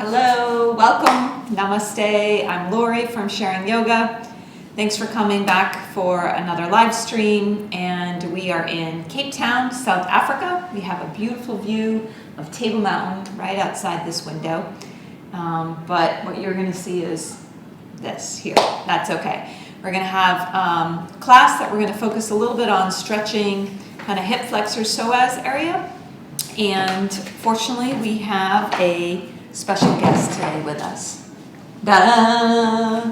Hello, welcome, namaste. I'm Laurie from Sharing Yoga. Thanks for coming back for another live stream, and we are in Cape Town, South Africa. We have a beautiful view of Table Mountain right outside this window, but what you're going to see is this here. That's okay. We're going to have class that we're going to focus a little bit on stretching kind of hip flexors psoas area, and fortunately we have a special guest today with us. Ta-da!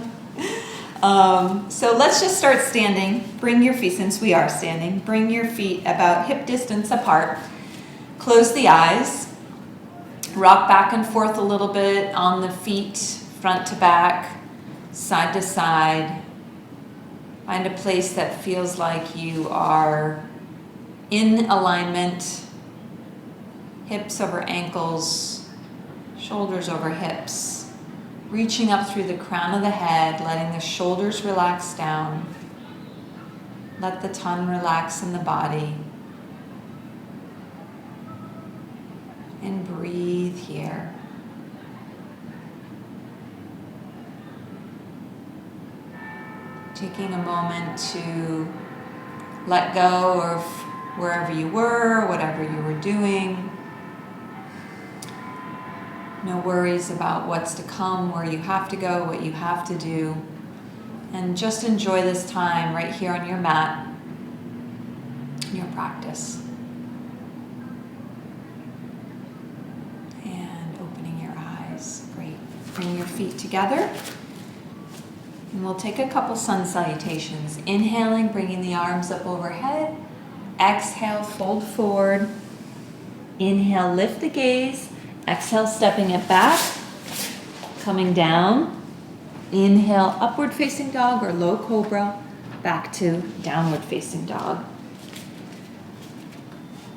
So let's just start standing. Bring your feet, since we are standing, bring your feet about hip distance apart. Close the eyes. Rock back and forth a little bit on the feet, front to back, side to side. Find a place that feels like you are in alignment. Hips over ankles. Shoulders over hips, reaching up through the crown of the head, letting the shoulders relax down. Let the tongue relax in the body. And breathe here. Taking a moment to let go of wherever you were, whatever you were doing. No worries about what's to come, where you have to go, what you have to do. And just enjoy this time right here on your mat, your practice. And opening your eyes. Great. Bring your feet together. And we'll take a couple sun salutations. Inhaling, bringing the arms up overhead. Exhale, fold forward. Inhale, lift the gaze. Exhale, stepping it back, coming down. Inhale, upward facing dog or low cobra, back to downward facing dog.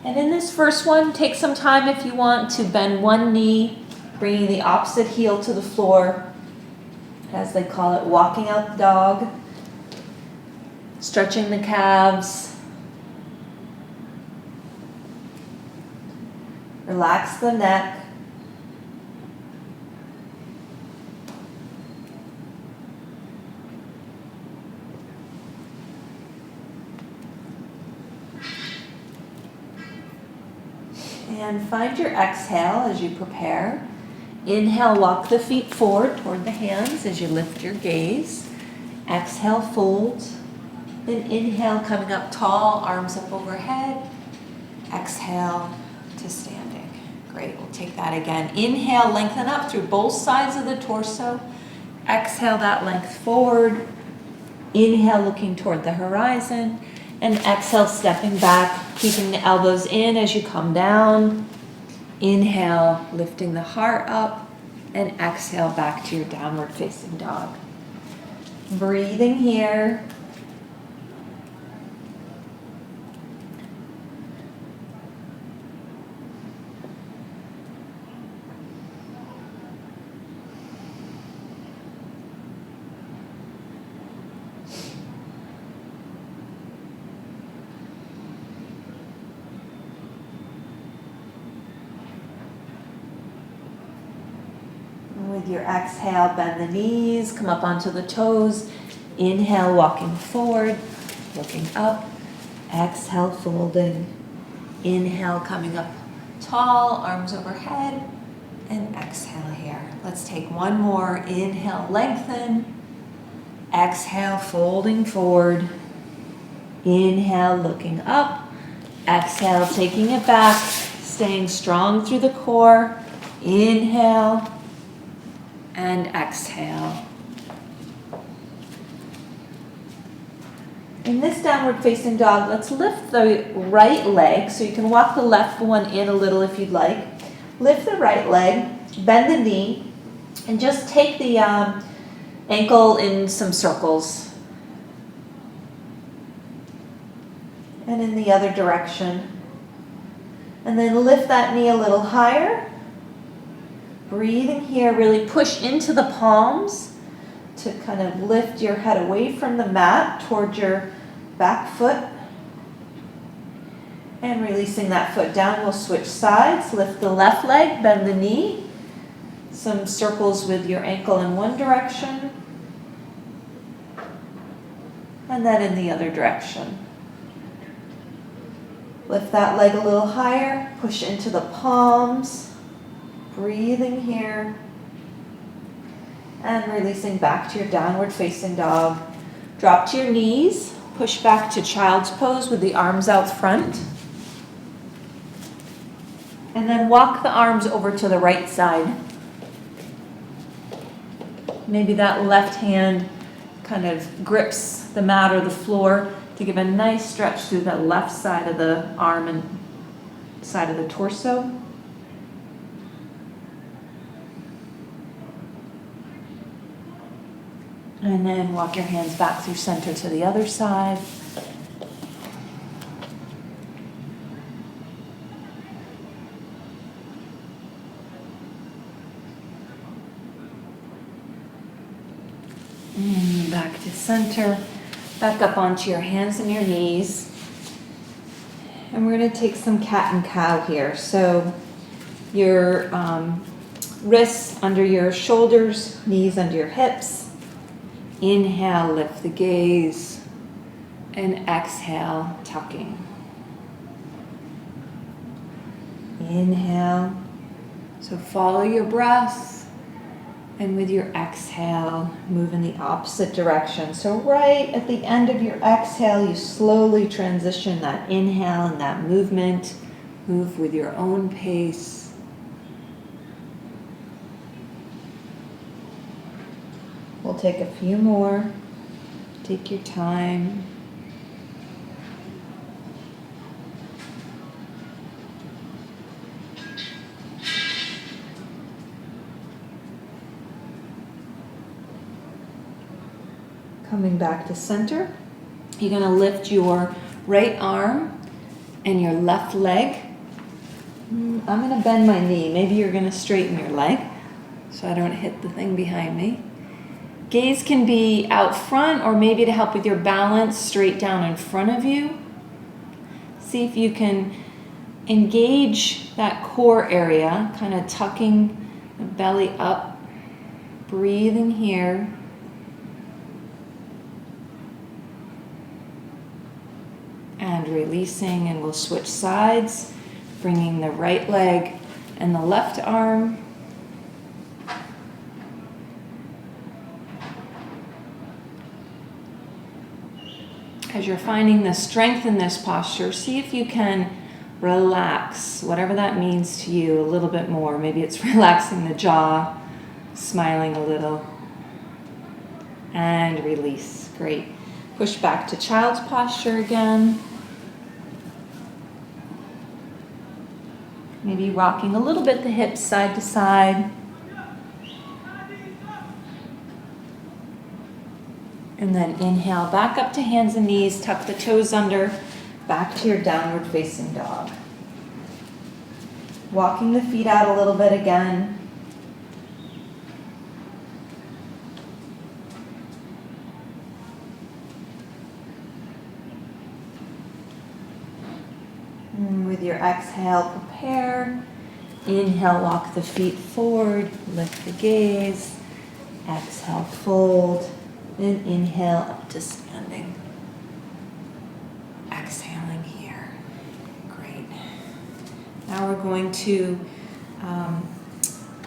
And in this first one, take some time if you want to bend one knee, bringing the opposite heel to the floor, as they call it, walking out the dog, stretching the calves. Relax the neck. And find your exhale as you prepare. Inhale, walk the feet forward toward the hands as you lift your gaze. Exhale, fold. Then inhale, coming up tall, arms up overhead. Exhale to standing. Great, we'll take that again. Inhale, lengthen up through both sides of the torso. Exhale that length forward. Inhale, looking toward the horizon. And exhale, stepping back, keeping the elbows in as you come down. Inhale, lifting the heart up. And exhale, back to your downward facing dog. Breathing here. With your exhale, bend the knees, come up onto the toes. Inhale, walking forward, looking up. Exhale, folding. Inhale, coming up tall, arms overhead. And exhale here. Let's take one more. Inhale, lengthen. Exhale, folding forward. Inhale, looking up. Exhale, taking it back, staying strong through the core. Inhale. And exhale. In this downward facing dog, let's lift the right leg, so you can walk the left one in a little if you'd like. Lift the right leg, bend the knee, and just take the ankle in some circles. And in the other direction. And then lift that knee a little higher. Breathing here, really push into the palms to kind of lift your head away from the mat toward your back foot. And releasing that foot down, we'll switch sides. Lift the left leg, bend the knee. some circles with your ankle in one direction and then in the other direction. Lift that leg a little higher, push into the palms, breathing here, and releasing back to your downward facing dog. Drop to your knees, push back to child's pose with the arms out front. And then walk the arms over to the right side. Maybe that left hand kind of grips the mat or the floor to give a nice stretch through the left side of the arm and side of the torso. And then walk your hands back through center to the other side. And back to center. Back up onto your hands and your knees. And we're going to take some cat and cow here. So your wrists under your shoulders, knees under your hips. Inhale, lift the gaze, and exhale, tucking. Inhale, so follow your breath, and with your exhale, move in the opposite direction. So right at the end of your exhale, you slowly transition that inhale and that movement. Move with your own pace. We'll take a few more. Take your time. Coming back to center. You're going to lift your right arm and your left leg. I'm going to bend my knee. Maybe you're going to straighten your leg so I don't hit the thing behind me. Gaze can be out front or maybe to help with your balance straight down in front of you. See if you can engage that core area, kind of tucking the belly up, breathing here. And releasing, and we'll switch sides, bringing the right leg and the left arm. As you're finding the strength in this posture, see if you can relax, whatever that means to you, a little bit more. Maybe it's relaxing the jaw, smiling a little, and release. Great. Push back to child's posture again. Maybe rocking a little bit the hips side to side. And then inhale, back up to hands and knees, tuck the toes under, back to your downward facing dog. Walking the feet out a little bit again. And with your exhale, prepare. Inhale, walk the feet forward, lift the gaze. Exhale, fold. And inhale up to standing. Exhaling here. Great. Now we're going to,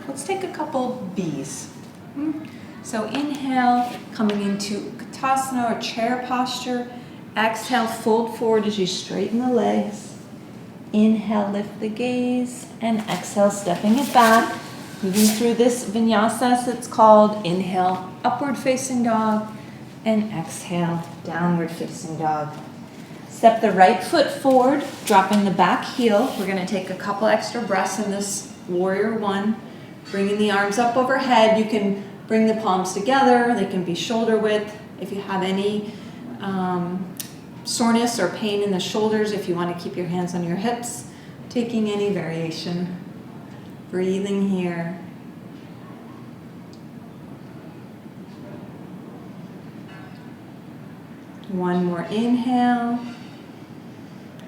let's take a couple B's. So inhale, coming into Uttanasana or chair posture. Exhale, fold forward as you straighten the legs. Inhale, lift the gaze. And exhale, stepping it back. Moving through this vinyasa, as it's called. Inhale, upward facing dog, and exhale, downward facing dog. Step the right foot forward, dropping the back heel. We're going to take a couple extra breaths in this warrior one. Bringing the arms up overhead. You can bring the palms together. They can be shoulder width. If you have any soreness or pain in the shoulders, if you want to keep your hands on your hips, taking any variation. Breathing here. One more inhale.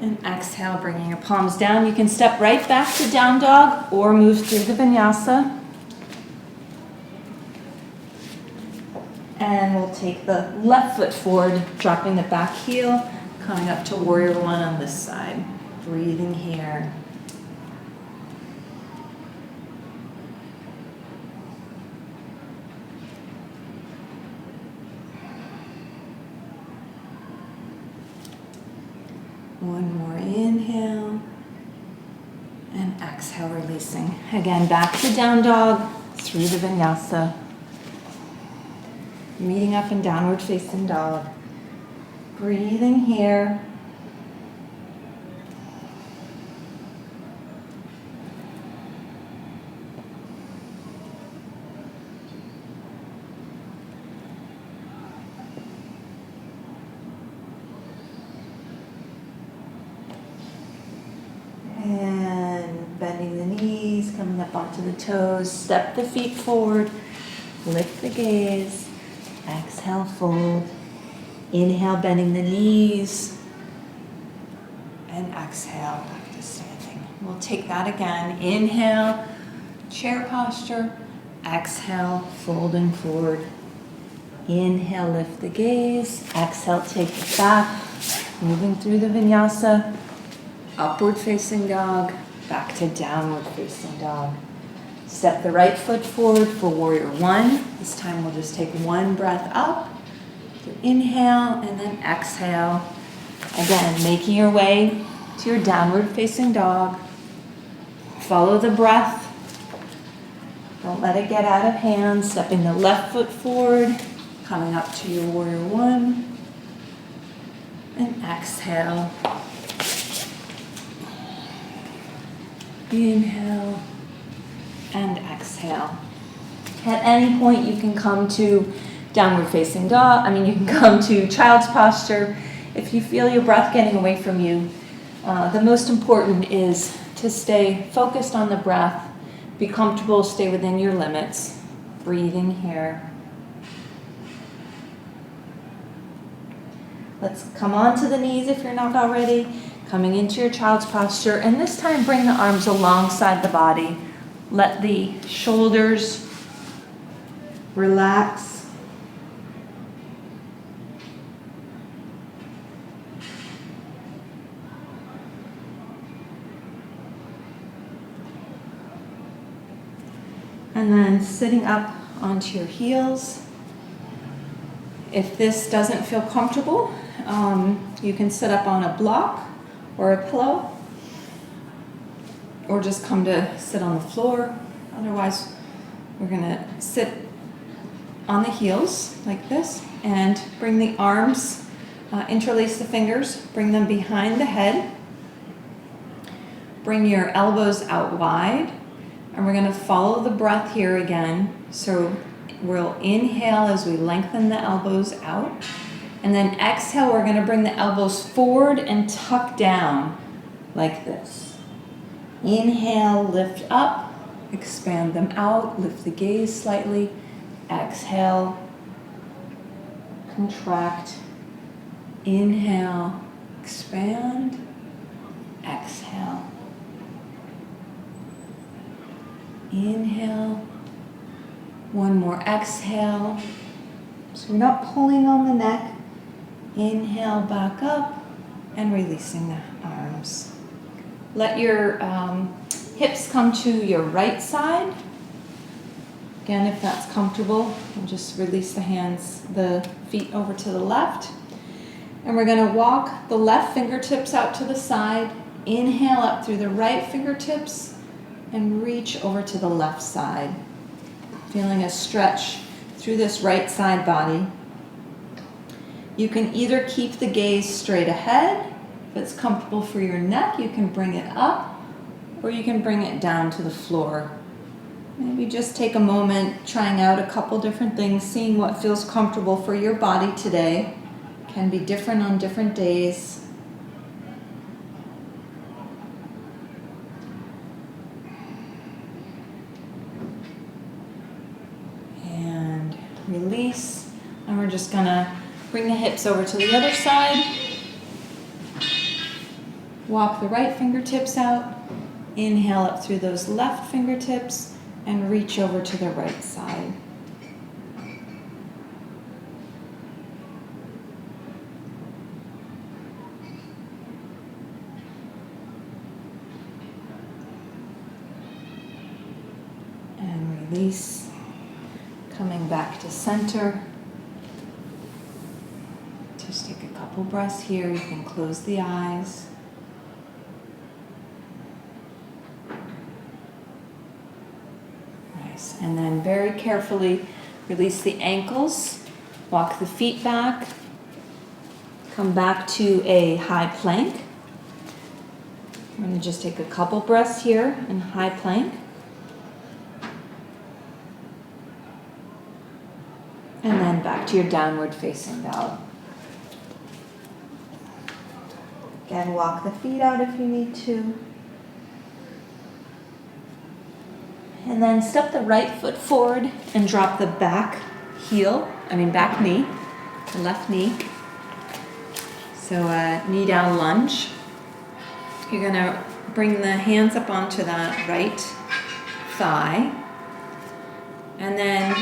And exhale, bringing your palms down. You can step right back to down dog or move through the vinyasa. we'll take the left foot forward, dropping the back heel, coming up to warrior one on this side. Breathing here. One more inhale. And exhale, releasing. Again, back to down dog, through the vinyasa. Meeting up in downward facing dog. Breathing here. And bending the knees, coming up onto the toes, step the feet forward, lift the gaze, exhale, fold, inhale, bending the knees, and exhale, back to standing. We'll take that again, inhale, chair posture, exhale, folding forward, inhale, lift the gaze, exhale, take it back, moving through the vinyasa, upward facing dog, back to downward facing dog. Step the right foot forward for warrior one. This time we'll just take one breath up. So inhale and then exhale. Again, making your way to your downward facing dog. Follow the breath. Don't let it get out of hand. Stepping the left foot forward, coming up to your warrior one. And exhale. Inhale and exhale. At any point you can come to downward facing dog. You can come to child's posture. If you feel your breath getting away from you, the most important is to stay focused on the breath, be comfortable, stay within your limits. Breathing here. Let's come onto the knees if you're not already. Coming into your child's posture, and this time bring the arms alongside the body. Let the shoulders relax. And then sitting up onto your heels. If this doesn't feel comfortable, you can sit up on a block or a pillow, or just come to sit on the floor. Otherwise, we're gonna sit on the heels like this and bring the arms, interlace the fingers, bring them behind the head. Bring your elbows out wide, and we're gonna follow the breath here again. So we'll inhale as we lengthen the elbows out. And then exhale, we're gonna bring the elbows forward and tuck down like this. Inhale, lift up, expand them out, lift the gaze slightly. Exhale, contract. Inhale, expand, exhale. Inhale, one more exhale. So we're not pulling on the neck. Inhale, back up, and releasing the arms. Let your hips come to your right side. Again, if that's comfortable, and just release the hands, the feet over to the left. And we're gonna walk the left fingertips out to the side. Inhale up through the right fingertips and reach over to the left side. Feeling a stretch through this right side body. You can either keep the gaze straight ahead. If it's comfortable for your neck, you can bring it up, or you can bring it down to the floor. Maybe just take a moment trying out a couple different things, seeing what feels comfortable for your body today. Can be different on different days. And release. And we're just gonna bring the hips over to the other side. Walk the right fingertips out. Inhale up through those left fingertips and reach over to the right side. release, coming back to center. Just take a couple breaths here. You can close the eyes. Nice. And then very carefully release the ankles, walk the feet back, come back to a high plank. I'm going to just take a couple breaths here in high plank. And then back to your downward facing dog. Again, walk the feet out if you need to. And then step the right foot forward and drop the back knee, the left knee. So knee down lunge. You're gonna bring the hands up onto that right thigh. And then,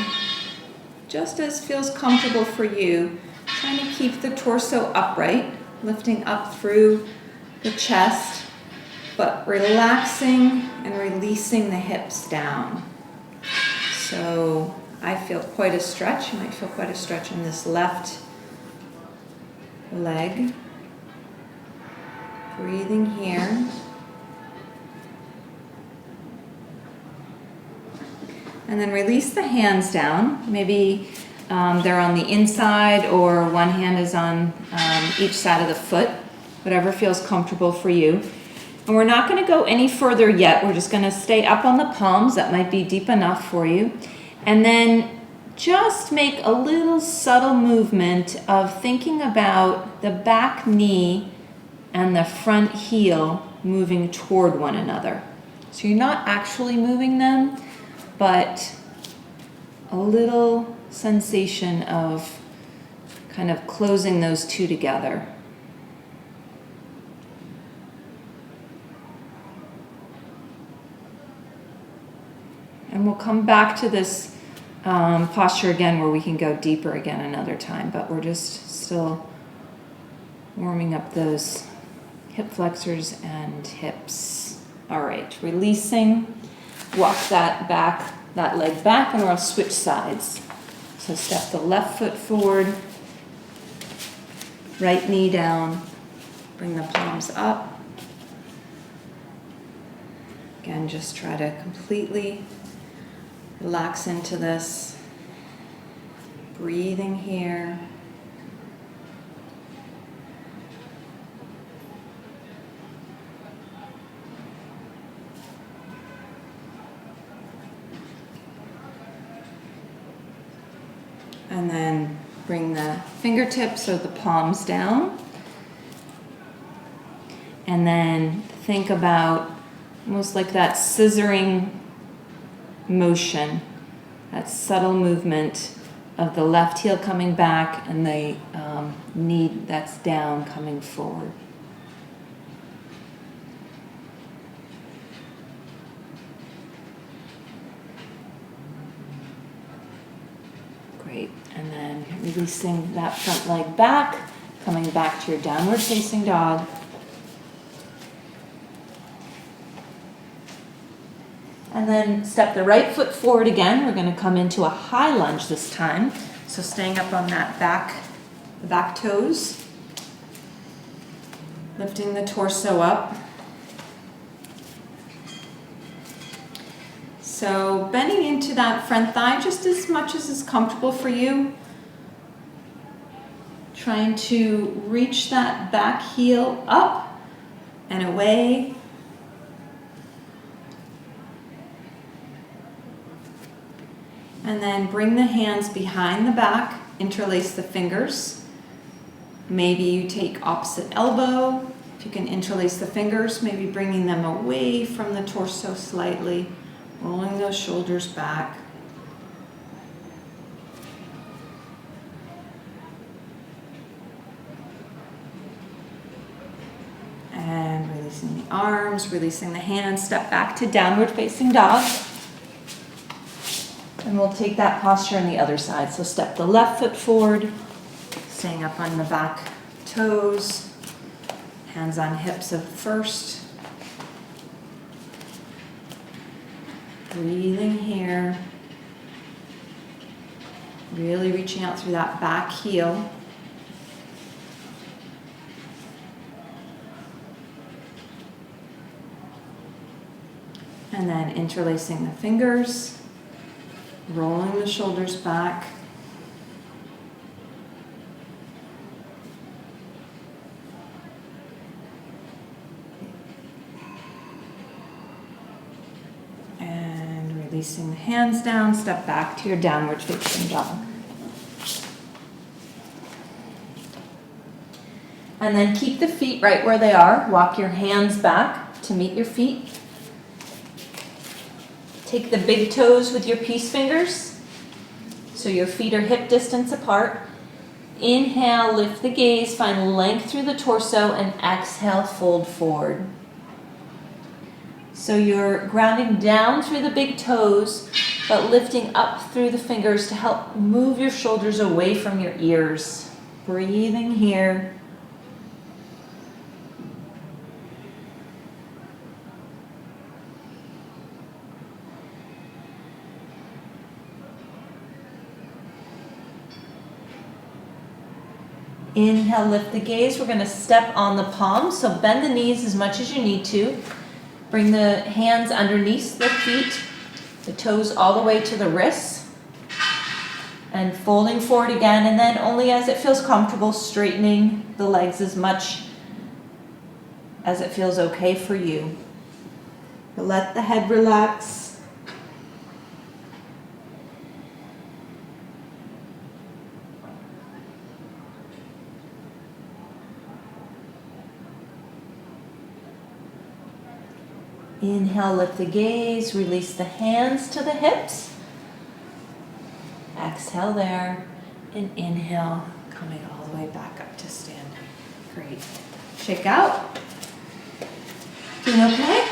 just as feels comfortable for you, trying to keep the torso upright, lifting up through the chest, but relaxing and releasing the hips down. So I feel quite a stretch. You might feel quite a stretch in this left leg. Breathing here. And then release the hands down. Maybe they're on the inside or one hand is on each side of the foot, whatever feels comfortable for you. And we're not going to go any further yet. We're just going to stay up on the palms. That might be deep enough for you. And then just make a little subtle movement of thinking about the back knee and the front heel moving toward one another. So you're not actually moving them, but a little sensation of kind of closing those two together. And we'll come back to this posture again where we can go deeper again another time, but we're just still warming up those hip flexors and hips. All right, releasing. Walk that leg back, and we'll switch sides. So step the left foot forward, right knee down, bring the palms up. Again, just try to completely relax into this. Breathing here. And then bring the fingertips or the palms down. And then think about almost like that scissoring motion, that subtle movement of the left heel coming back and the knee that's down coming forward. Great. And then releasing that front leg back, coming back to your downward facing dog. And then step the right foot forward again. We're going to come into a high lunge this time. So staying up on that the back toes. Lifting the torso up. So bending into that front thigh just as much as is comfortable for you. Trying to reach that back heel up and away. And then bring the hands behind the back, interlace the fingers. Maybe you take opposite elbow. If you can interlace the fingers, maybe bringing them away from the torso slightly, rolling those shoulders back. And releasing the arms, releasing the hands, step back to downward facing dog. And we'll take that posture on the other side. So step the left foot forward, staying up on the back toes, hands on hips at first. Breathing here. Really reaching out through that back heel. And then interlacing the fingers, rolling the shoulders back. And releasing the hands down, step back to your downward facing dog. And then keep the feet right where they are. Walk your hands back to meet your feet. Take the big toes with your peace fingers, so your feet are hip distance apart. Inhale, lift the gaze, find length through the torso, and exhale, fold forward. So you're grounding down through the big toes, but lifting up through the fingers to help move your shoulders away from your ears. Breathing here. Inhale, lift the gaze. We're going to step on the palms, so bend the knees as much as you need to. Bring the hands underneath the feet, the toes all the way to the wrists. And folding forward again, and then only as it feels comfortable, straightening the legs as much as it feels okay for you. Let the head relax. Inhale, lift the gaze, release the hands to the hips. Exhale there, and inhale, coming all the way back up to stand. Great. Shake out. Doing okay?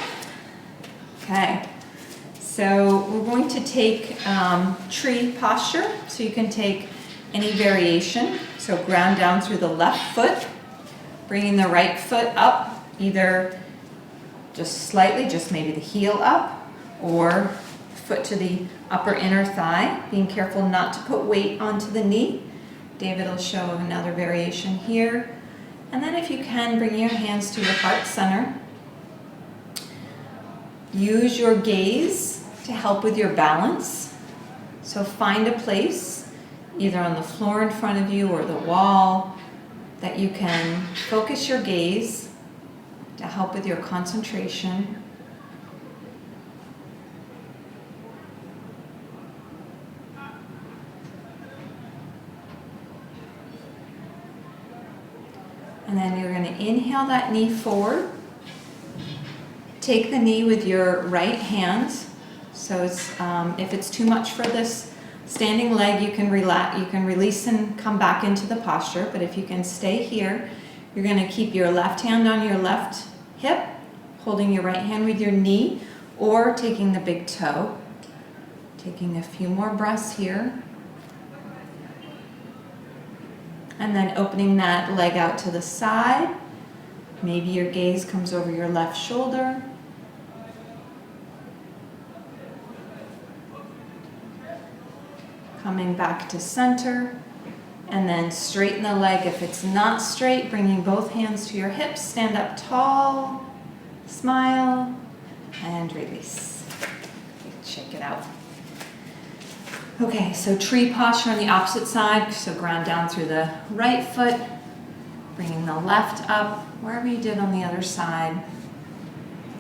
Okay. So we're going to take tree posture, so you can take any variation. So ground down through the left foot, bringing the right foot up, either just slightly, just maybe the heel up, or foot to the upper inner thigh, being careful not to put weight onto the knee. David will show another variation here. And then if you can, bring your hands to your heart center. Use your gaze to help with your balance. So find a place, either on the floor in front of you or the wall, that you can focus your gaze to help with your concentration. And then you're going to inhale that knee forward. Take the knee with your right hand. So if it's too much for this standing leg, you can relax, you can release and come back into the posture. But if you can stay here, you're going to keep your left hand on your left hip, holding your right hand with your knee, or taking the big toe. Taking a few more breaths here. And then opening that leg out to the side. Maybe your gaze comes over your left shoulder. Coming back to center. And then straighten the leg. If it's not straight, bringing both hands to your hips. Stand up tall. Smile. And release. Shake it out. Okay, so tree posture on the opposite side. So ground down through the right foot. Bringing the left up, wherever you did on the other side.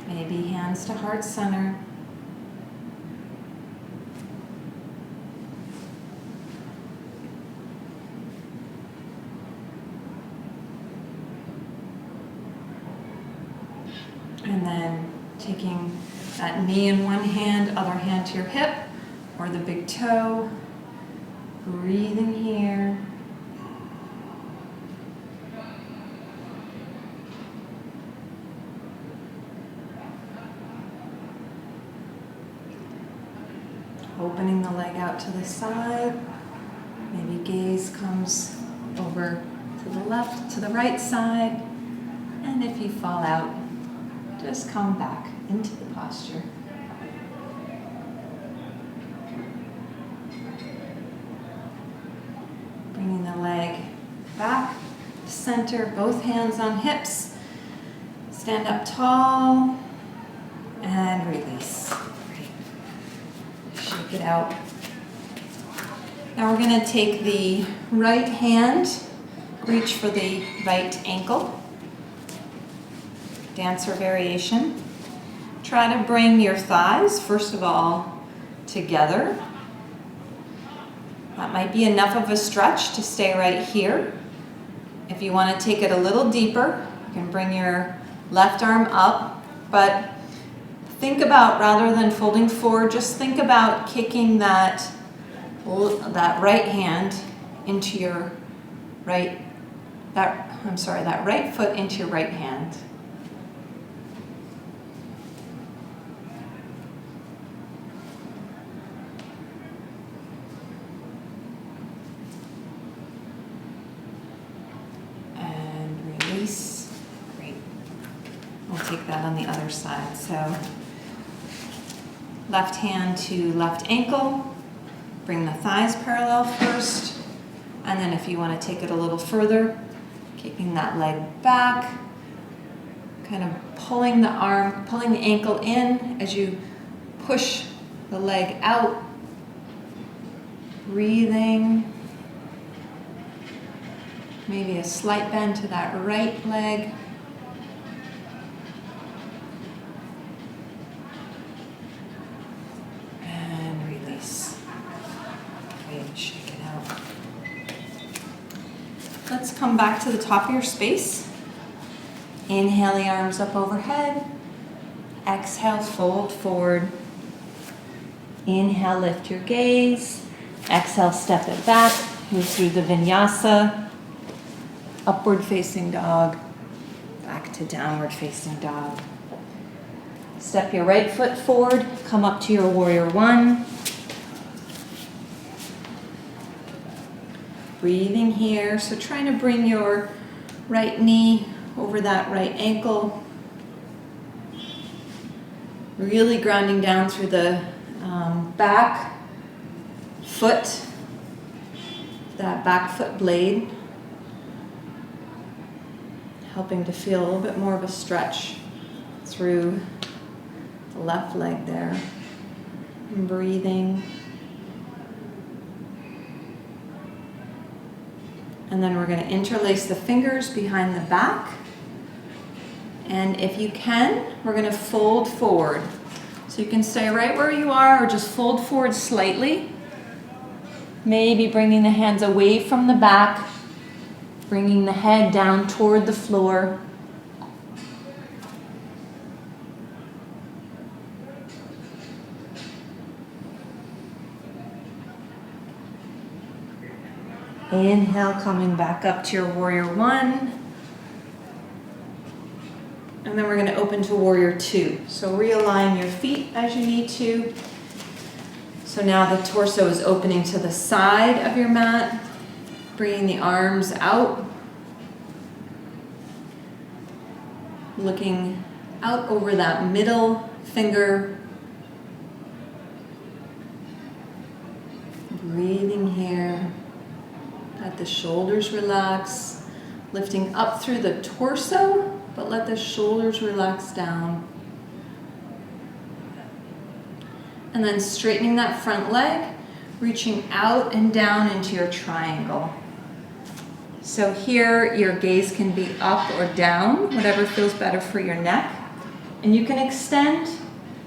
Maybe hands to heart center. And then taking that knee in one hand, other hand to your hip, or the big toe. Breathing here. Opening the leg out to the side. Maybe gaze comes over to the left, to the right side. And if you fall out, just come back into the posture. center, both hands on hips. Stand up tall and release. Great. Shake it out. Now we're going to take the right hand, reach for the right ankle. Dancer variation. Try to bring your thighs, first of all, together. That might be enough of a stretch to stay right here. If you want to take it a little deeper, you can bring your left arm up, but think about, rather than folding forward, just think about kicking that right hand into your that right foot into your right hand. And release. Great. We'll take that on the other side. So left hand to left ankle. Bring the thighs parallel first, and then if you want to take it a little further, kicking that leg back, kind of pulling the ankle in as you push the leg out, breathing, maybe a slight bend to that right leg. Shake it out. Let's come back to the top of your space. Inhale the arms up overhead. Exhale, fold forward. Inhale, lift your gaze. Exhale, step it back. Move through the vinyasa. Upward facing dog. Back to downward facing dog. Step your right foot forward. Come up to your warrior one. Breathing here, so trying to bring your right knee over that right ankle. Really grounding down through the back foot, that back foot blade. Helping to feel a little bit more of a stretch through the left leg there. And breathing. And then we're going to interlace the fingers behind the back. And if you can, we're going to fold forward. So you can stay right where you are or just fold forward slightly. Maybe bringing the hands away from the back, bringing the head down toward the floor. Inhale, coming back up to your warrior one. And then we're going to open to warrior two. So realign your feet as you need to. So now the torso is opening to the side of your mat. Bringing the arms out. Looking out over that middle finger. Breathing here. Let the shoulders relax, lifting up through the torso, but let the shoulders relax down. And then straightening that front leg, reaching out and down into your triangle. So here your gaze can be up or down, whatever feels better for your neck. And you can extend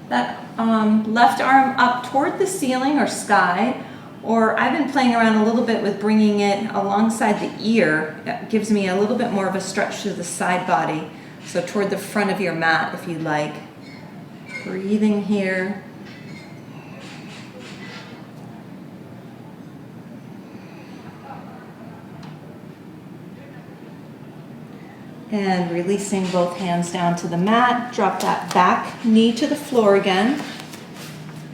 that left arm up toward the ceiling or sky. Or I've been playing around a little bit with bringing it alongside the ear. That gives me a little bit more of a stretch to the side body. So toward the front of your mat if you like. Breathing here. And releasing both hands down to the mat. Drop that back knee to the floor again.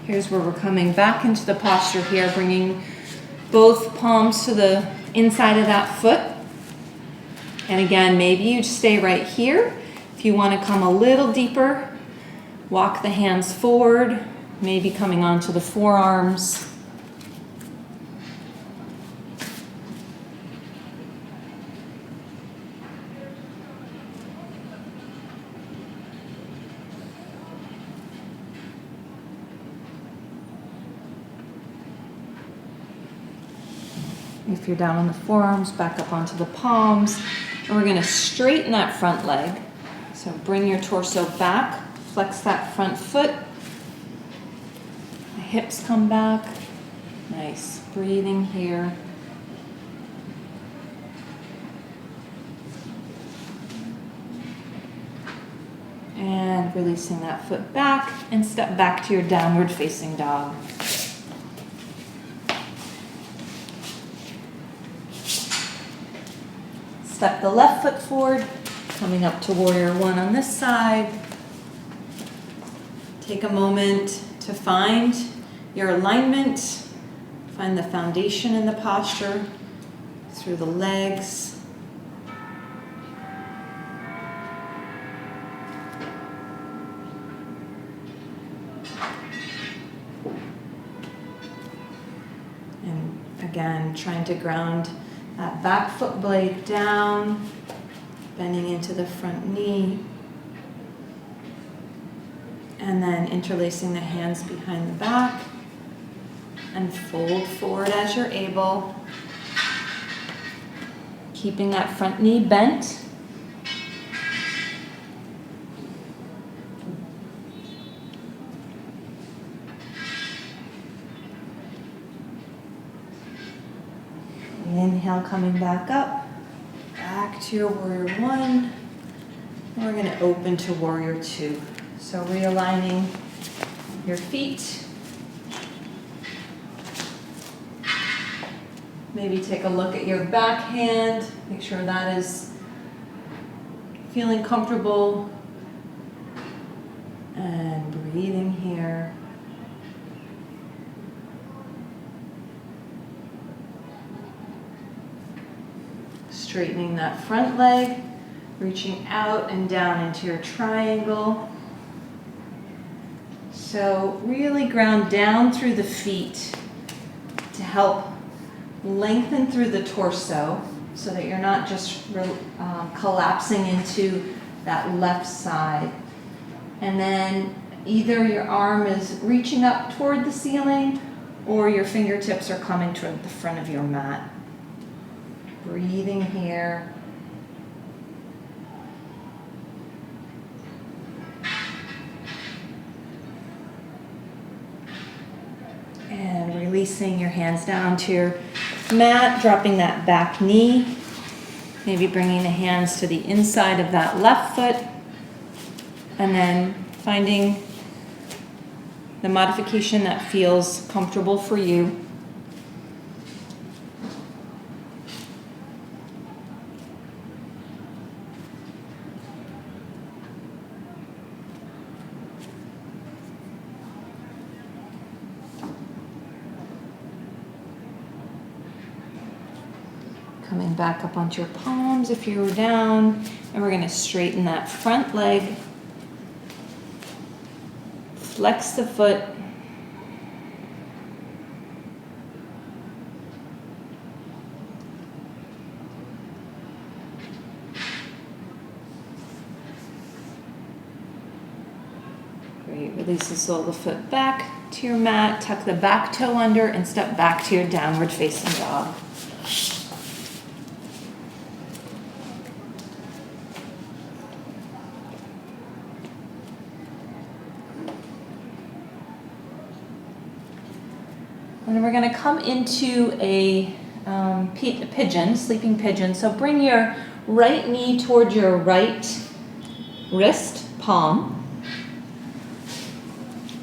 Here's where we're coming back into the posture here, bringing both palms to the inside of that foot. And again, maybe you stay right here. If you want to come a little deeper, walk the hands forward, maybe coming onto the forearms. If you're down on the forearms, back up onto the palms. And we're gonna straighten that front leg. So bring your torso back, flex that front foot. The hips come back. Nice, breathing here. And releasing that foot back and step back to your downward facing dog. Step the left foot forward, coming up to warrior one on this side. Take a moment to find your alignment, find the foundation in the posture through the legs. And again, trying to ground that back foot blade down, bending into the front knee, and then interlacing the hands behind the back, and fold forward as you're able, keeping that front knee bent. Inhale, coming back up, back to your warrior one. And we're going to open to warrior two. So realigning your feet. Maybe take a look at your back hand. Make sure that is feeling comfortable. And breathing here. Straightening that front leg, reaching out and down into your triangle. So really ground down through the feet to help lengthen through the torso so that you're not just collapsing into that left side. And then either your arm is reaching up toward the ceiling or your fingertips are coming toward the front of your mat. Breathing here. And releasing your hands down to your mat, dropping that back knee. Maybe bringing the hands to the inside of that left foot. And then finding the modification that feels comfortable for you. Coming back up onto your palms if you were down, and we're going to straighten that front leg, flex the foot, great, release the sole of the foot back to your mat, tuck the back toe under, and step back to your downward facing dog. And we're going to come into a pigeon, sleeping pigeon. So bring your right knee toward your right wrist, palm.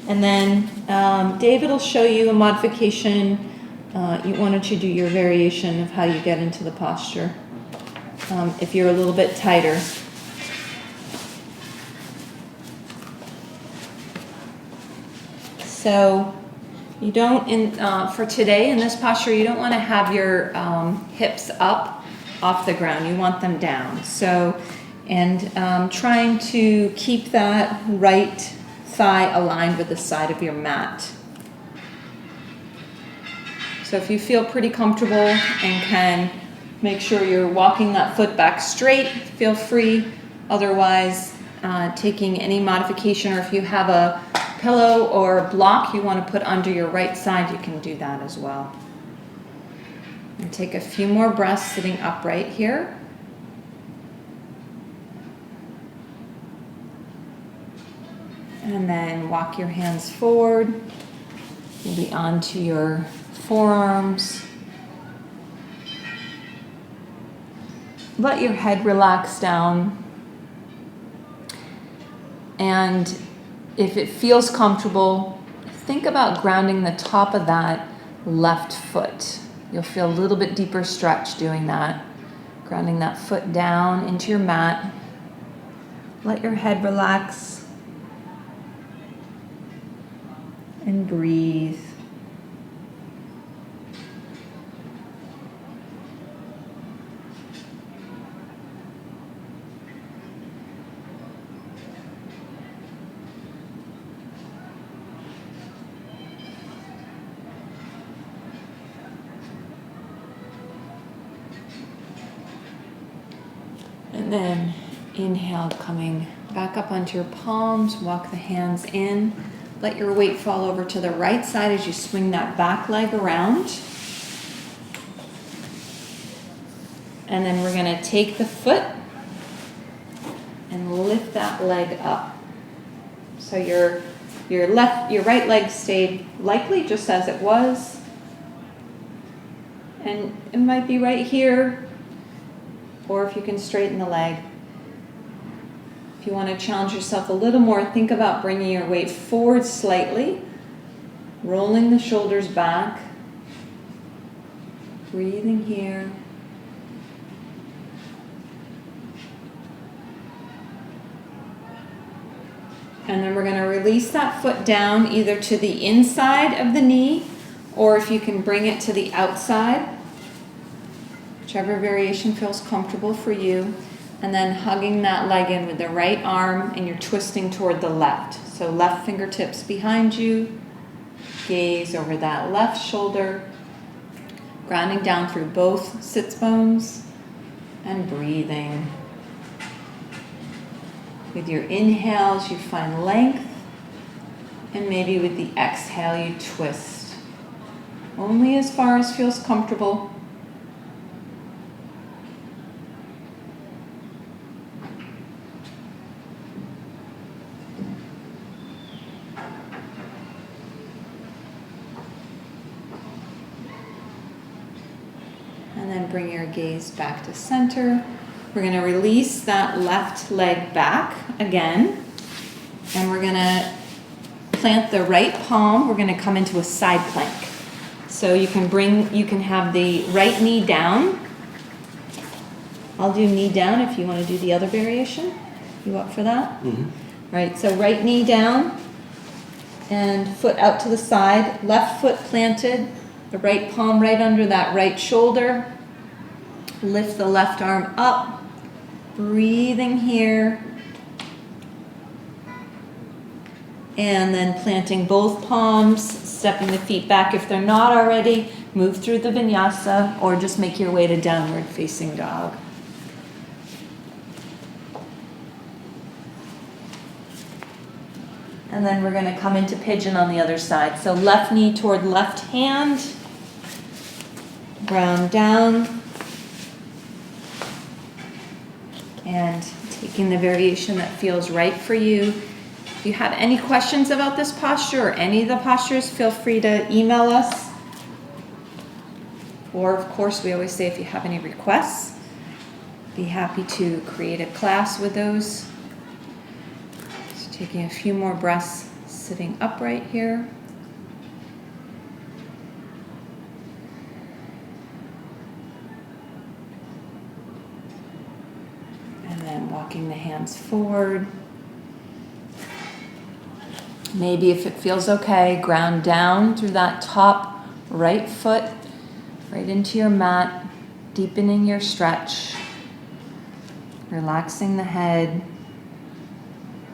And then David will show you a modification. Why don't you do your variation of how you get into the posture if you're a little bit tighter. So you don't, for today in this posture, you don't want to have your hips up off the ground. You want them down. So, and trying to keep that right thigh aligned with the side of your mat. So if you feel pretty comfortable and can make sure you're walking that foot back straight, feel free. Otherwise, taking any modification, or if you have a pillow or a block you want to put under your right side, you can do that as well. And take a few more breaths sitting upright here. And then walk your hands forward, maybe onto your forearms. Let your head relax down. And if it feels comfortable, think about grounding the top of that left foot. You'll feel a little bit deeper stretch doing that. Grounding that foot down into your mat. Let your head relax. And breathe. And then inhale, coming back up onto your palms, walk the hands in. Let your weight fall over to the right side as you swing that back leg around. And then we're going to take the foot and lift that leg up. So your right leg stayed likely just as it was. And it might be right here, or if you can straighten the leg. If you want to challenge yourself a little more, think about bringing your weight forward slightly, rolling the shoulders back, breathing here. And then we're going to release that foot down either to the inside of the knee, or if you can bring it to the outside, whichever variation feels comfortable for you. And then hugging that leg in with the right arm, and you're twisting toward the left. So left fingertips behind you, gaze over that left shoulder, grounding down through both sits bones, and breathing. With your inhales, you find length, and maybe with the exhale, you twist. Only as far as feels comfortable. And then bring your gaze back to center. We're going to release that left leg back again. And we're going to plant the right palm. We're going to come into a side plank. So you can have the right knee down. I'll do knee down if you want to do the other variation. You up for that? Mm-hmm. Right, so right knee down and foot out to the side. Left foot planted, the right palm right under that right shoulder. Lift the left arm up. Breathing here, and then planting both palms, stepping the feet back if they're not already, move through the vinyasa, or just make your way to downward facing dog. And then we're going to come into pigeon on the other side. So left knee toward left hand, ground down. And taking the variation that feels right for you. If you have any questions about this posture or any of the postures, feel free to email us. Or, of course, we always say if you have any requests, be happy to create a class with those. Just taking a few more breaths, sitting upright here. Walking the hands forward. Maybe if it feels okay, ground down through that top right foot, right into your mat, deepening your stretch, relaxing the head,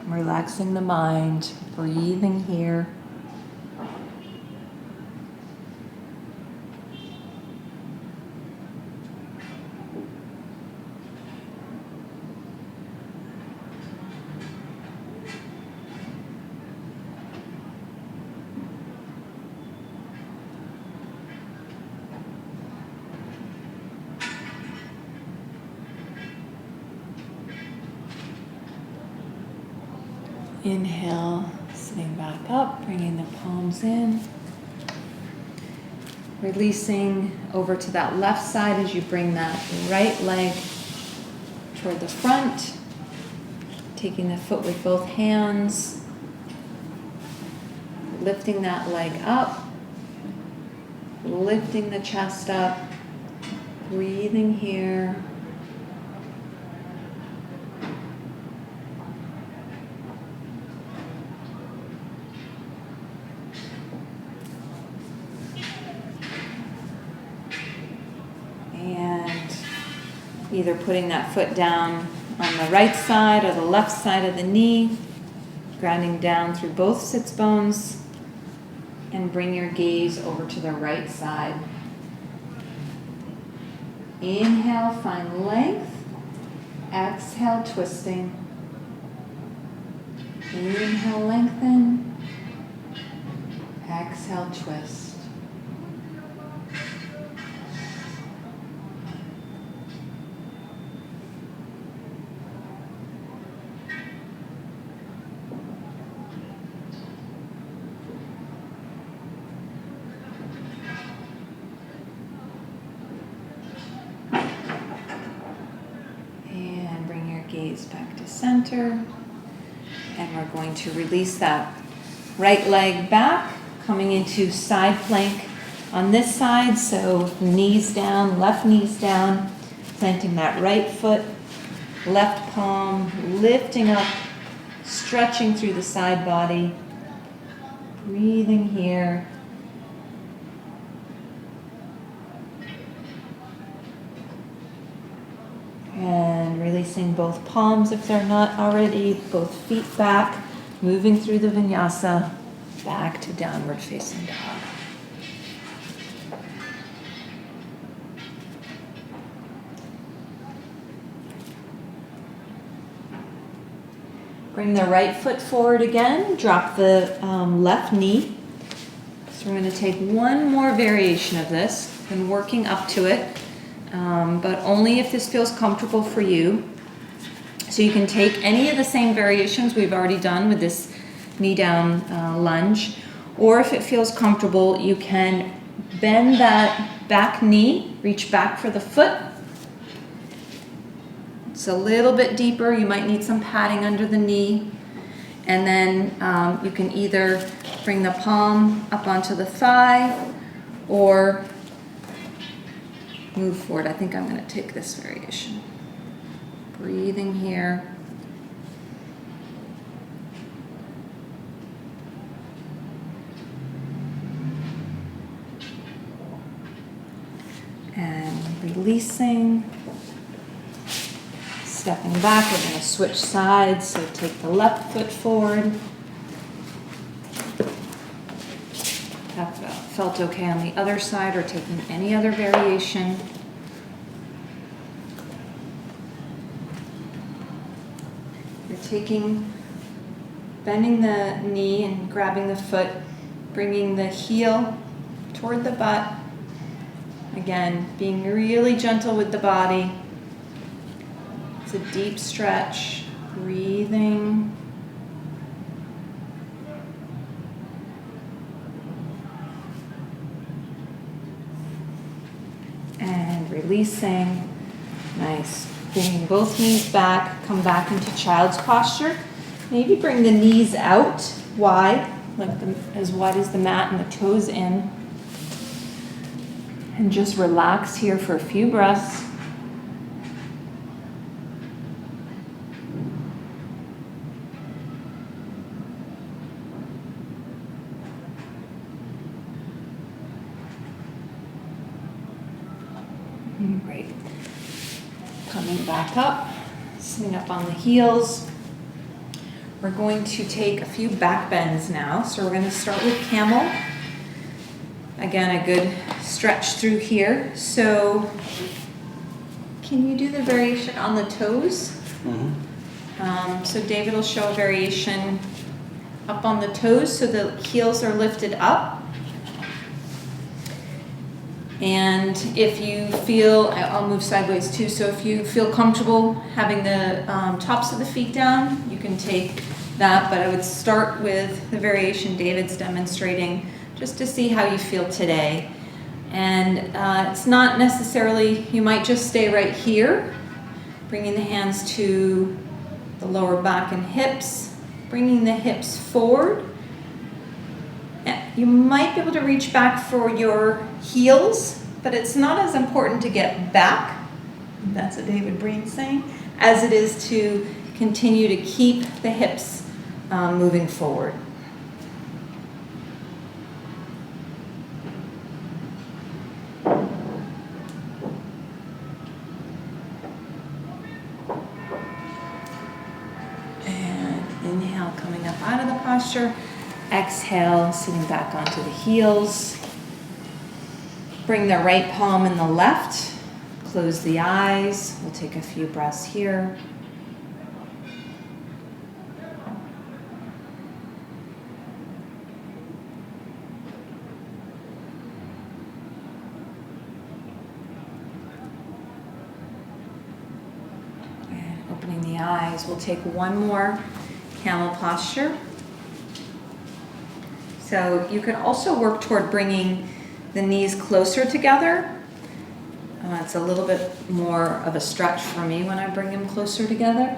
relaxing the mind, breathing here. Inhale, sitting back up, bringing the palms in. Releasing over to that left side as you bring that right leg toward the front. Taking the foot with both hands. Lifting that leg up. Lifting the chest up. Breathing here. Either putting that foot down on the right side or the left side of the knee, grounding down through both sits bones, and bring your gaze over to the right side. Inhale, find length. Exhale, twisting. Inhale, lengthen. Exhale, twist. Gaze back to center, and we're going to release that right leg back, coming into side plank on this side, so knees down, left knees down, planting that right foot, left palm, lifting up, stretching through the side body, breathing here. And releasing both palms if they're not already, both feet back, moving through the vinyasa, back to downward facing dog. Bring the right foot forward again, drop the left knee. So we're going to take one more variation of this and working up to it. But only if this feels comfortable for you. So you can take any of the same variations we've already done with this knee down lunge, or if it feels comfortable, you can bend that back knee, reach back for the foot. It's a little bit deeper, you might need some padding under the knee, and then you can either bring the palm up onto the thigh or move forward. I think I'm going to take this variation. Breathing here. And releasing. Stepping back, we're going to switch sides. So take the left foot forward. That felt okay on the other side, or taking any other variation. You're bending the knee and grabbing the foot, bringing the heel toward the butt. Again, being really gentle with the body. It's a deep stretch, breathing. And releasing. Nice. Bringing both knees back, come back into child's posture. Maybe bring the knees out wide, like as wide as the mat, and the toes in. And just relax here for a few breaths. Great. Coming back up, sitting up on the heels. We're going to take a few back bends now. So we're going to start with camel. Again, a good stretch through here. So can you do the variation on the toes? Mm-hmm. So David will show a variation up on the toes so the heels are lifted up. And if you feel, I'll move sideways too, so if you feel comfortable having the tops of the feet down, you can take that, but I would start with the variation David's demonstrating just to see how you feel today. And it's not necessarily, you might just stay right here, bringing the hands to the lower back and hips, bringing the hips forward. You might be able to reach back for your heels, but it's not as important to get back, that's what David Breen's saying, as it is to continue to keep the hips moving forward. And inhale, coming up out of the posture. Exhale, sitting back onto the heels. Bring the right palm in the left. Close the eyes. We'll take a few breaths here. And opening the eyes, we'll take one more camel posture. So you can also work toward bringing the knees closer together. It's a little bit more of a stretch for me when I bring them closer together.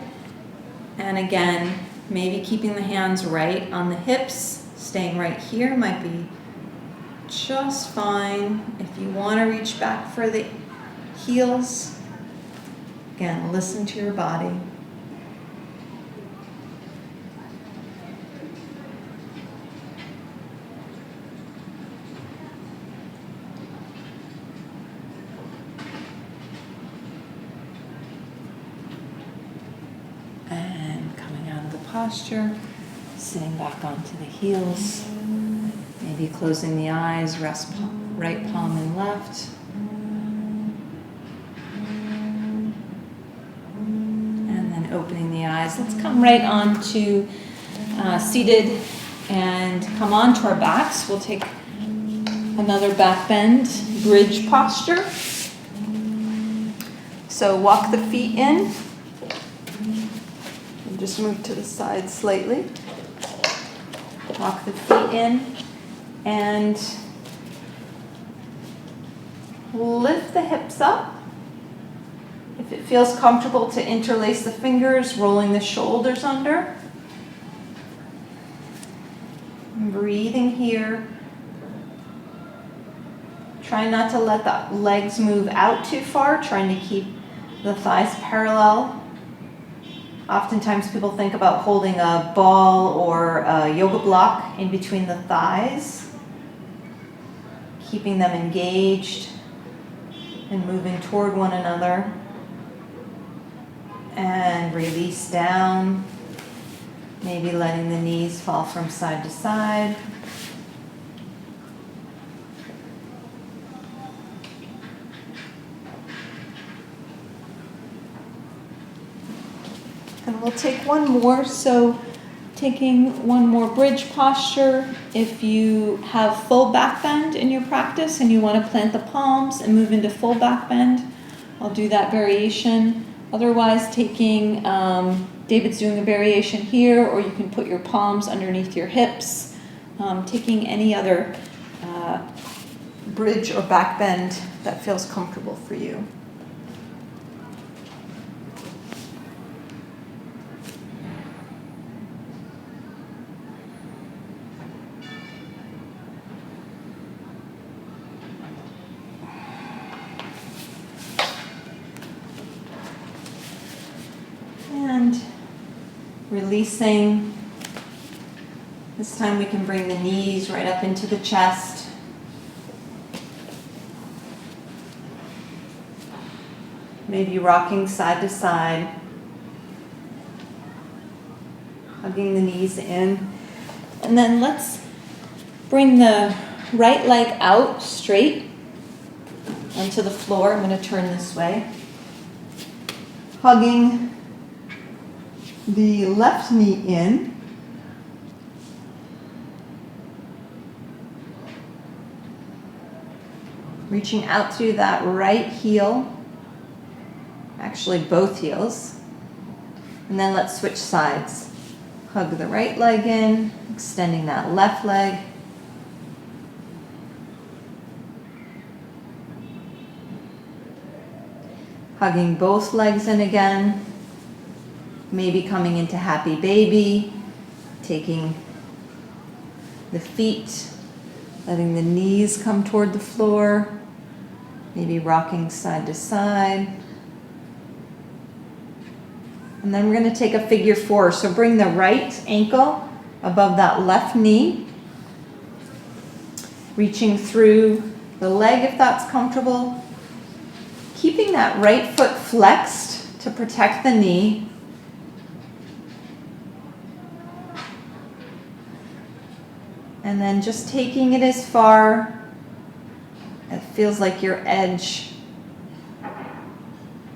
And again, maybe keeping the hands right on the hips, staying right here might be just fine. If you want to reach back for the heels, again, listen to your body. Posture, sitting back onto the heels, maybe closing the eyes, rest right palm and left. And then opening the eyes. Let's come right on to seated and come onto our backs. We'll take another back bend, bridge posture. So walk the feet in. Just move to the side slightly. Walk the feet in and lift the hips up. If it feels comfortable to interlace the fingers, rolling the shoulders under. Breathing here. Try not to let the legs move out too far, trying to keep the thighs parallel. Oftentimes people think about holding a ball or a yoga block in between the thighs, keeping them engaged and moving toward one another. And release down, maybe letting the knees fall from side to side. And we'll take one more, so taking one more bridge posture. If you have full back bend in your practice and you want to plant the palms and move into full back bend, I'll do that variation. Otherwise, taking, David's doing a variation here, or you can put your palms underneath your hips. Taking any other bridge or back bend that feels comfortable for you. And releasing. This time we can bring the knees right up into the chest. Maybe rocking side to side. Hugging the knees in. And then let's bring the right leg out straight onto the floor. I'm going to turn this way. Hugging the left knee in. Reaching out through that right heel. Actually, both heels. And then let's switch sides. Hug the right leg in, extending that left leg. Hugging both legs in again. Maybe coming into happy baby, taking the feet, letting the knees come toward the floor, maybe rocking side to side. And then we're going to take a figure four. So bring the right ankle above that left knee, reaching through the leg if that's comfortable, keeping that right foot flexed to protect the knee. And then just taking it as far, it feels like your edge,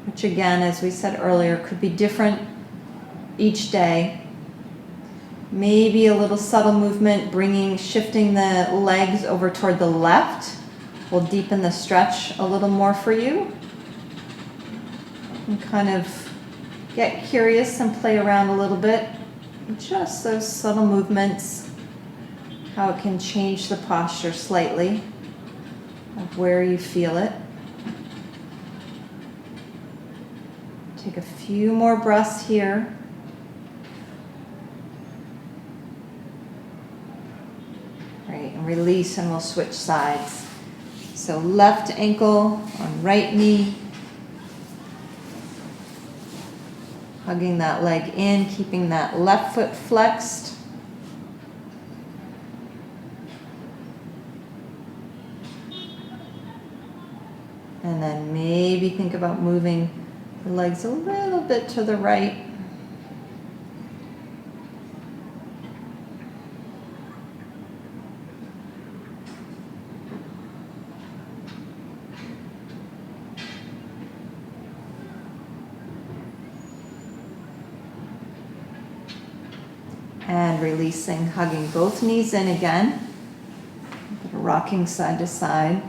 which again, as we said earlier, could be different each day. Maybe a little subtle movement, shifting the legs over toward the left will deepen the stretch a little more for you. And kind of get curious and play around a little bit. Just those subtle movements, how it can change the posture slightly of where you feel it. Take a few more breaths here. Great, and release, and we'll switch sides. So left ankle on right knee. Hugging that leg in, keeping that left foot flexed. And then maybe think about moving the legs a little bit to the right. And releasing, hugging both knees in again. Rocking side to side.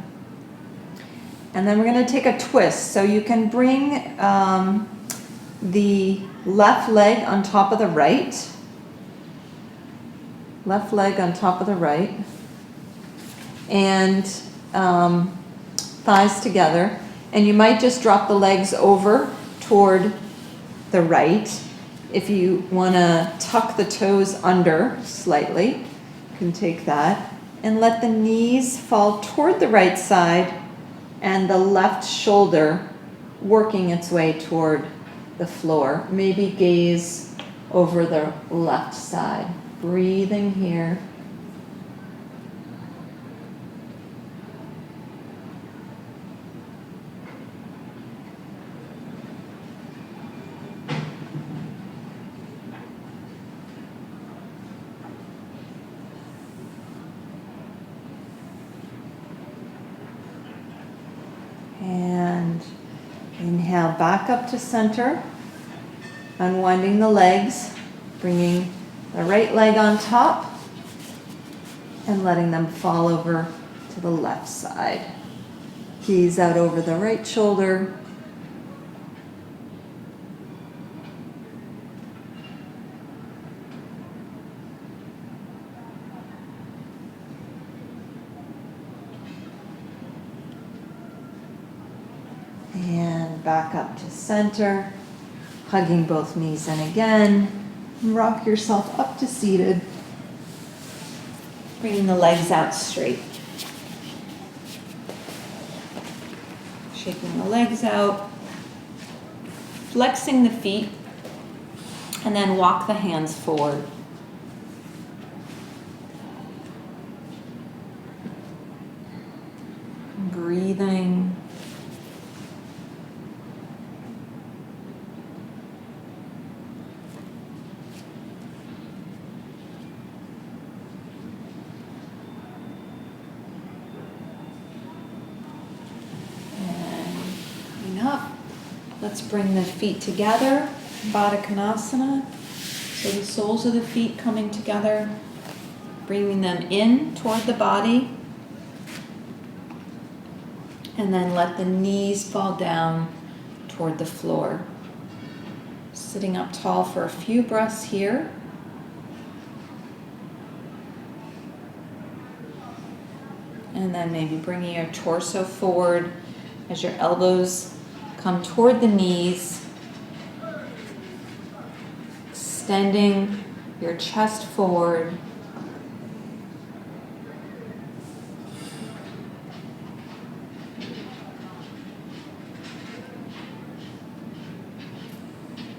And then we're going to take a twist. So you can bring the left leg on top of the right. Left leg on top of the right. And thighs together. And you might just drop the legs over toward the right. If you want to tuck the toes under slightly, you can take that. And let the knees fall toward the right side and the left shoulder working its way toward the floor. Maybe gaze over the left side. Breathing here. And inhale back up to center, unwinding the legs, bringing the right leg on top and letting them fall over to the left side. Gaze out over the right shoulder. And back up to center, hugging both knees in again. Rock yourself up to seated, bringing the legs out straight. Shaking the legs out, flexing the feet, and then walk the hands forward. Breathing. Let's bring the feet together, Baddha Konasana. So the soles of the feet coming together, bringing them in toward the body. And then let the knees fall down toward the floor. Sitting up tall for a few breaths here. And then maybe bringing your torso forward as your elbows come toward the knees. Extending your chest forward.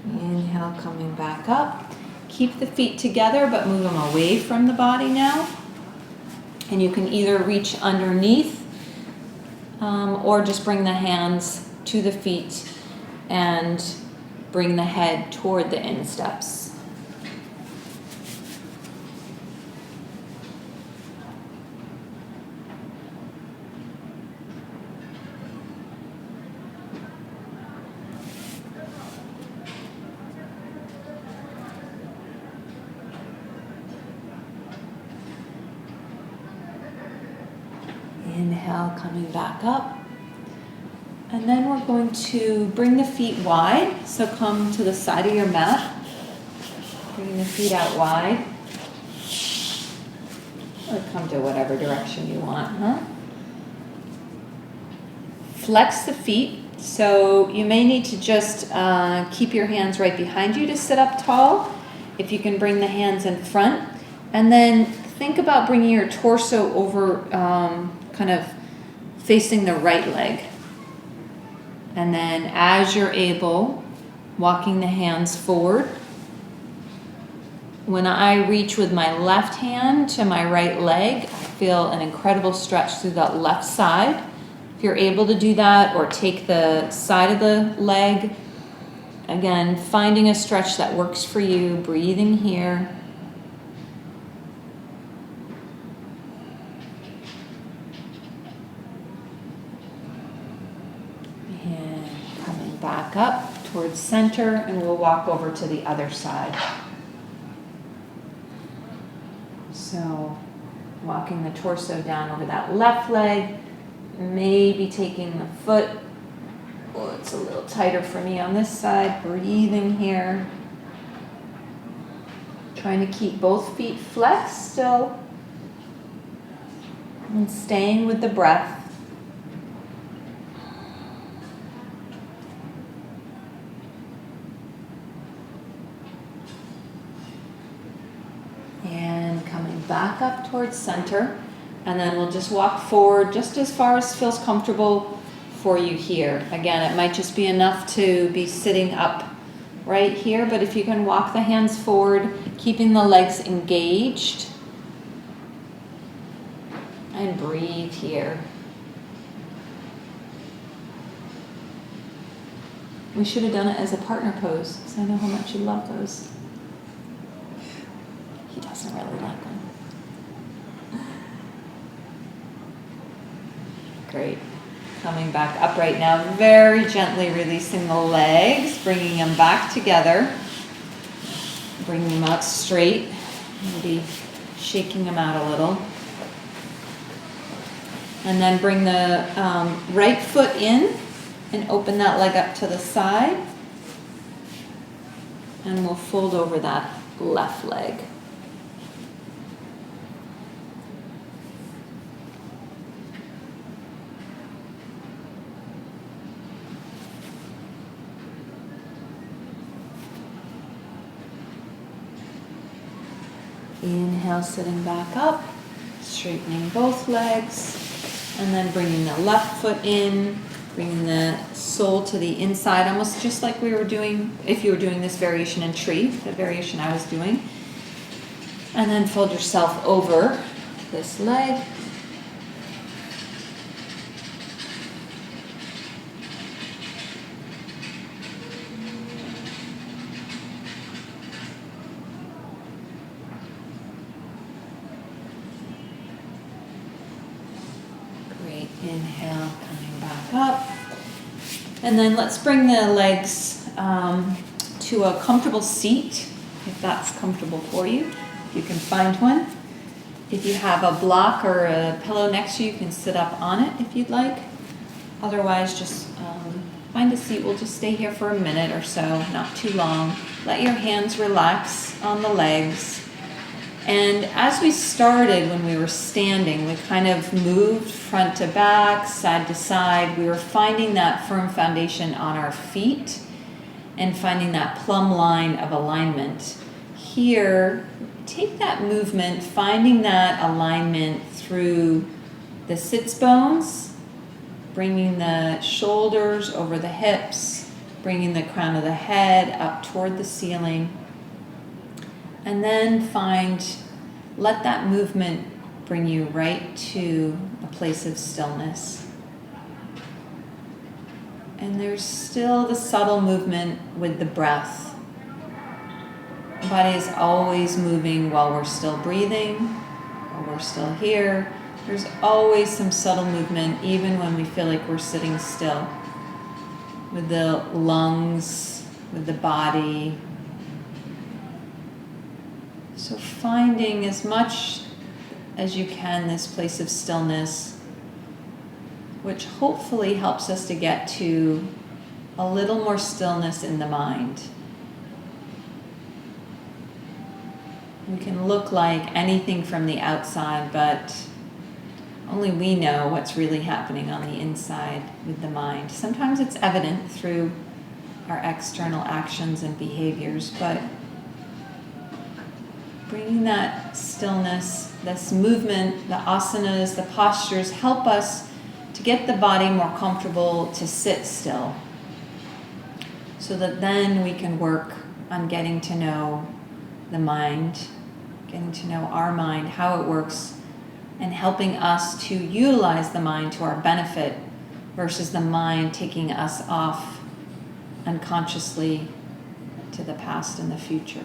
Inhale, coming back up. Keep the feet together, but move them away from the body now. And you can either reach underneath or just bring the hands to the feet and bring the head toward the insteps. Inhale, coming back up. And then we're going to bring the feet wide. So come to the side of your mat. Bring the feet out wide. Or come to whatever direction you want, Flex the feet. So you may need to just keep your hands right behind you to sit up tall. If you can bring the hands in front. And then think about bringing your torso over kind of facing the right leg. And then as you're able, walking the hands forward. When I reach with my left hand to my right leg, I feel an incredible stretch through that left side. If you're able to do that, or take the side of the leg, again, finding a stretch that works for you, breathing here. Back up towards center, and we'll walk over to the other side. So walking the torso down over that left leg, maybe taking the foot, it's a little tighter for me on this side, breathing here. Trying to keep both feet flexed still, and staying with the breath. Back up towards center, and then we'll just walk forward just as far as feels comfortable for you here. Again, it might just be enough to be sitting up right here, but if you can walk the hands forward, keeping the legs engaged, and breathe here. We should have done it as a partner pose, because I know how much you love those. He doesn't really like them. Great. Coming back up right now, very gently releasing the legs, bringing them back together. Bringing them out straight. Maybe shaking them out a little. And then bring the right foot in and open that leg up to the side. And we'll fold over that left leg. Inhale, sitting back up, straightening both legs, and then bringing the left foot in, bringing the sole to the inside, almost just like we were doing if you were doing this variation in tree, the variation I was doing. And then fold yourself over this leg. Inhale, coming back up. And then let's bring the legs to a comfortable seat, if that's comfortable for you. If you can find one. If you have a block or a pillow next to you, you can sit up on it if you'd like. Otherwise, just find a seat. We'll just stay here for a minute or so, not too long. Let your hands relax on the legs. And as we started, when we were standing, we kind of moved front to back, side to side. We were finding that firm foundation on our feet and finding that plumb line of alignment. Here, take that movement, finding that alignment through the sits bones, bringing the shoulders over the hips, bringing the crown of the head up toward the ceiling. And then let that movement bring you right to a place of stillness. And there's still the subtle movement with the breath. The body is always moving while we're still breathing, while we're still here. There's always some subtle movement, even when we feel like we're sitting still. With the lungs, with the body. So finding as much as you can this place of stillness, which hopefully helps us to get to a little more stillness in the mind. We can look like anything from the outside, but only we know what's really happening on the inside with the mind. Sometimes it's evident through our external actions and behaviors, but bringing that stillness, this movement, the asanas, the postures help us to get the body more comfortable to sit still, so that then we can work on getting to know the mind, getting to know our mind, how it works, and helping us to utilize the mind to our benefit versus the mind taking us off unconsciously to the past and the future.